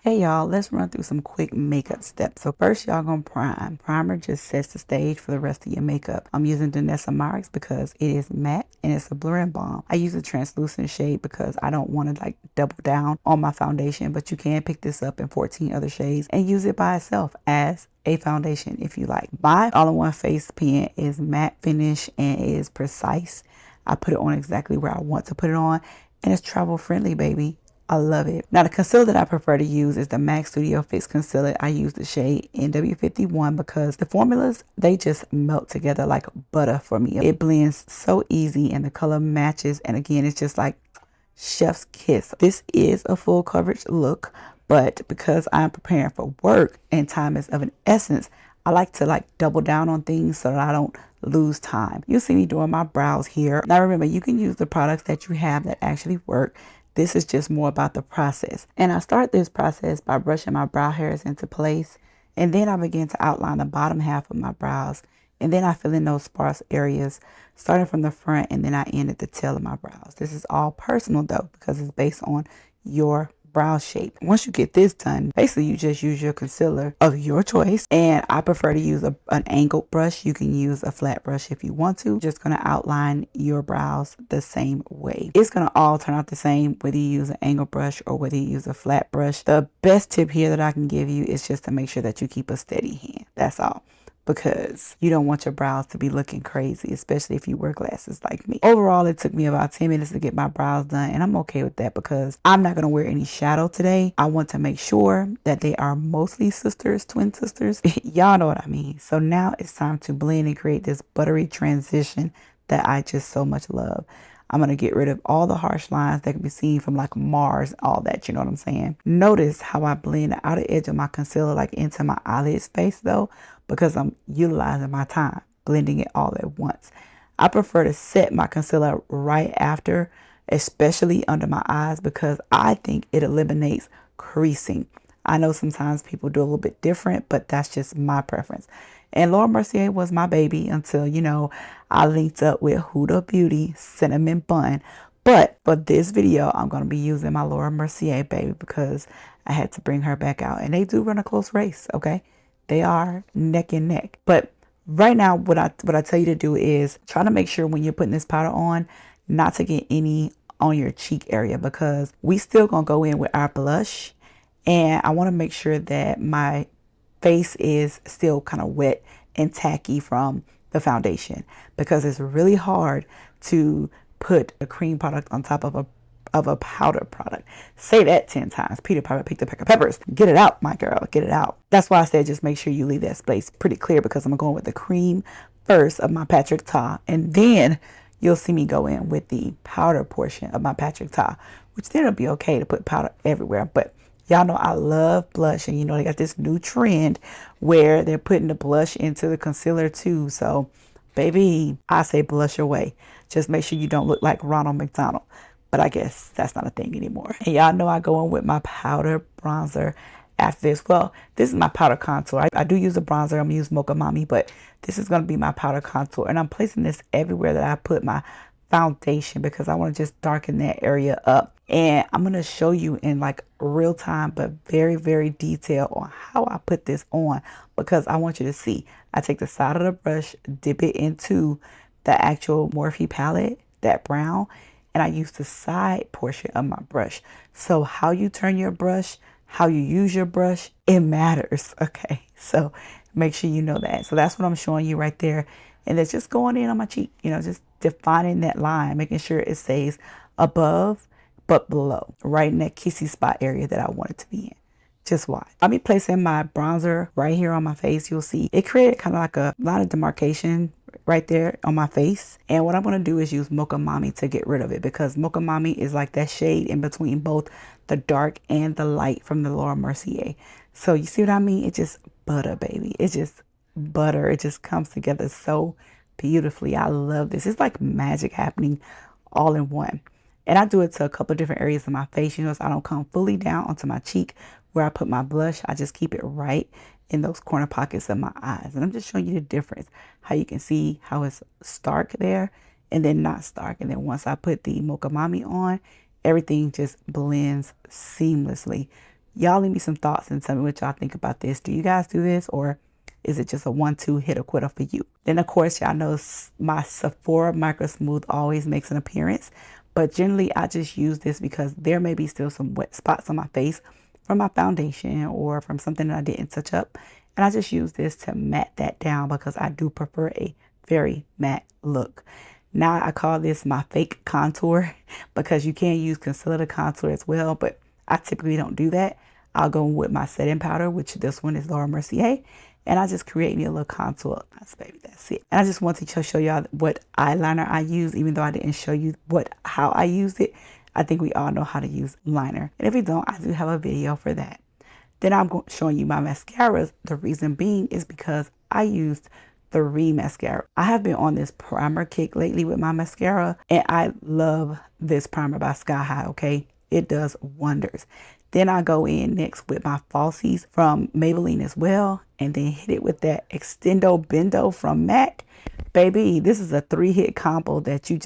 Hey y'all, let's run through some quick makeup steps. So first y'all gonna prime. Primer just sets the stage for the rest of your makeup. I'm using Danessa Myricks because it is matte and it's a blurring balm. I use a translucent shade because I don't want to like double down on my foundation, but you can pick this up in 14 other shades and use it by itself as a foundation if you like. My all-in-one face pen is matte finish and it is precise. I put it on exactly where I want to put it on and it's travel friendly, baby. I love it. Now, the concealer that I prefer to use is the M.A.C Studio Fix Concealer. I use the shade NW51 because the formulas, they just melt together like butter for me. It blends so easy and the color matches. And again, it's just like chef's kiss. This is a full coverage look, but because I'm preparing for work and time is of an essence, I like to like double down on things so that I don't lose time. You'll see me doing my brows here. Now remember, you can use the products that you have that actually work. This is just more about the process. And I start this process by brushing my brow hairs into place. And then I begin to outline the bottom half of my brows. And then I fill in those sparse areas, starting from the front, and then I end at the tail of my brows. This is all personal though, because it's based on your brow shape. Once you get this done, basically you just use your concealer of your choice, and I prefer to use an angled brush. You can use a flat brush if you want to. Just going to outline your brows the same way. It's going to all turn out the same whether you use an angled brush or whether you use a flat brush. The best tip here that I can give you is just to make sure that you keep a steady hand. That's all, because you don't want your brows to be looking crazy, especially if you wear glasses like me. Overall, it took me about 10 minutes to get my brows done, and I'm okay with that because I'm not going to wear any shadow today. I want to make sure that they are mostly sisters, twin sisters. Y'all know what I mean. So now it's time to blend and create this buttery transition that I just so much love. I'm going to get rid of all the harsh lines that can be seen from like Mars and all that, you know what I'm saying? Notice how I blend the outer edge of my concealer like into my eyelid space though, because I'm utilizing my time, blending it all at once. I prefer to set my concealer right after, especially under my eyes, because I think it eliminates creasing. I know sometimes people do a little bit different, but that's just my preference. And Laura Mercier was my baby until, you know, I linked up with Huda Beauty Cinnamon Bun. But for this video, I'm going to be using my Laura Mercier baby because I had to bring her back out. And they do run a close race, okay? They are neck and neck. But right now, what I tell you to do is try to make sure when you're putting this powder on, not to get any on your cheek area, because we still going to go in with our blush. And I want to make sure that my face is still kind of wet and tacky from the foundation, because it's really hard to put a cream product on top of a powder product. Say that 10 times. Peter Piper picked a peck of peppers. Get it out, my girl. Get it out. That's why I said just make sure you leave that space pretty clear, because I'm going with the cream first of my Patrick Ta, and then you'll see me go in with the powder portion of my Patrick Ta, which then it'll be okay to put powder everywhere. But y'all know I love blush, and you know they got this new trend where they're putting the blush into the concealer too. So, baby, I say blush away. Just make sure you don't look like Ronald McDonald. But I guess that's not a thing anymore. And y'all know I go in with my powder bronzer after this. Well, this is my powder contour. I do use a bronzer. I'm going to use Mocha Mami, but this is going to be my powder contour. And I'm placing this everywhere that I put my foundation because I want to just darken that area up. And I'm going to show you in like real time, but very, very detailed on how I put this on, because I want you to see. I take the side of the brush, dip it into the actual Morphe palette, that brown, and I use the side portion of my brush. So how you turn your brush, how you use your brush, it matters, okay? So make sure you know that. So that's what I'm showing you right there. And it's just going in on my cheek, you know, just defining that line, making sure it stays above but below, right in that kissy spot area that I want it to be in. Just watch. I'll be placing my bronzer right here on my face. You'll see it created kind of like a line of demarcation right there on my face. And what I'm going to do is use Mocha Mami to get rid of it, because Mocha Mami is like that shade in between both the dark and the light from the Laura Mercier. So you see what I mean? It's just butter, baby. It's just butter. It just comes together so beautifully. I love this. It's like magic happening all in one. And I do it to a couple of different areas of my face. You know, so I don't come fully down onto my cheek where I put my blush. I just keep it right in those corner pockets of my eyes. And I'm just showing you the difference, how you can see how it's stark there and then not stark. And then once I put the Mocha Mami on, everything just blends seamlessly. Y'all leave me some thoughts and tell me what y'all think about this. Do you guys do this, or is it just a 1-2 hit or quitter for you? Then of course y'all know my Sephora Micro Smooth always makes an appearance, but generally I just use this because there may be still some wet spots on my face from my foundation or from something that I didn't touch up, and I just use this to matte that down because I do prefer a very matte look. Now I call this my fake contour because you can use concealer to contour as well, but I typically don't do that. I'll go with my setting powder, which this one is Laura Mercier, and I just create me a little contour. That's it. And I just wanted to show y'all what eyeliner I use, even though I didn't show you how I used it. I think we all know how to use liner, and if you don't, I do have a video for that. Then I'm showing you my mascaras. The reason being is because I used 3 mascara. I have been on this primer kick lately with my mascara, and I love this primer by Sky-high, okay? It does wonders. Then I go in next with my falsies from Maybelline as well, and then hit it with that Extendo Bendo from MAC. Baby, this is a 3-hit combo that you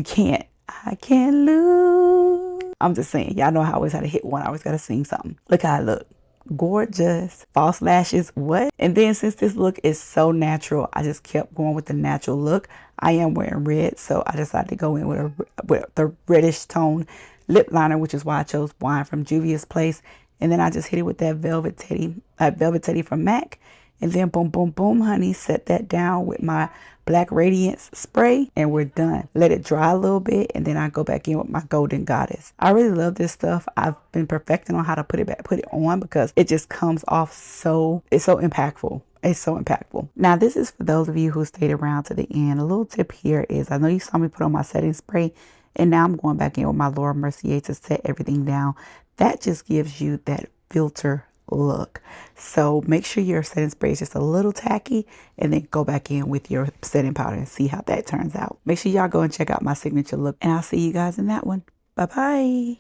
can't. I can't lose. I'm just saying, y'all know I always had to hit one. I always got to sing something. Look how I look. Gorgeous. False lashes, what? And then since this look is so natural, I just kept going with the natural look. I am wearing red, so I decided to go in with the reddish tone lip liner, which is why I chose Wine from Juvia's Place. And then I just hit it with that Velvet Teddy from MAC. And then boom, boom, boom, honey, set that down with my Black Radiance spray, and we're done. Let it dry a little bit, and then I go back in with my Golden Goddess. I really love this stuff. I've been perfecting on how to put it on because it just comes off it's so impactful. It's so impactful. Now, this is for those of you who stayed around to the end. A little tip here is, I know you saw me put on my setting spray, and now I'm going back in with my Laura Mercier to set everything down. That just gives you that filter look. So make sure your setting spray is just a little tacky, and then go back in with your setting powder and see how that turns out. Make sure y'all go and check out my signature look, and I'll see you guys in that one. Bye bye.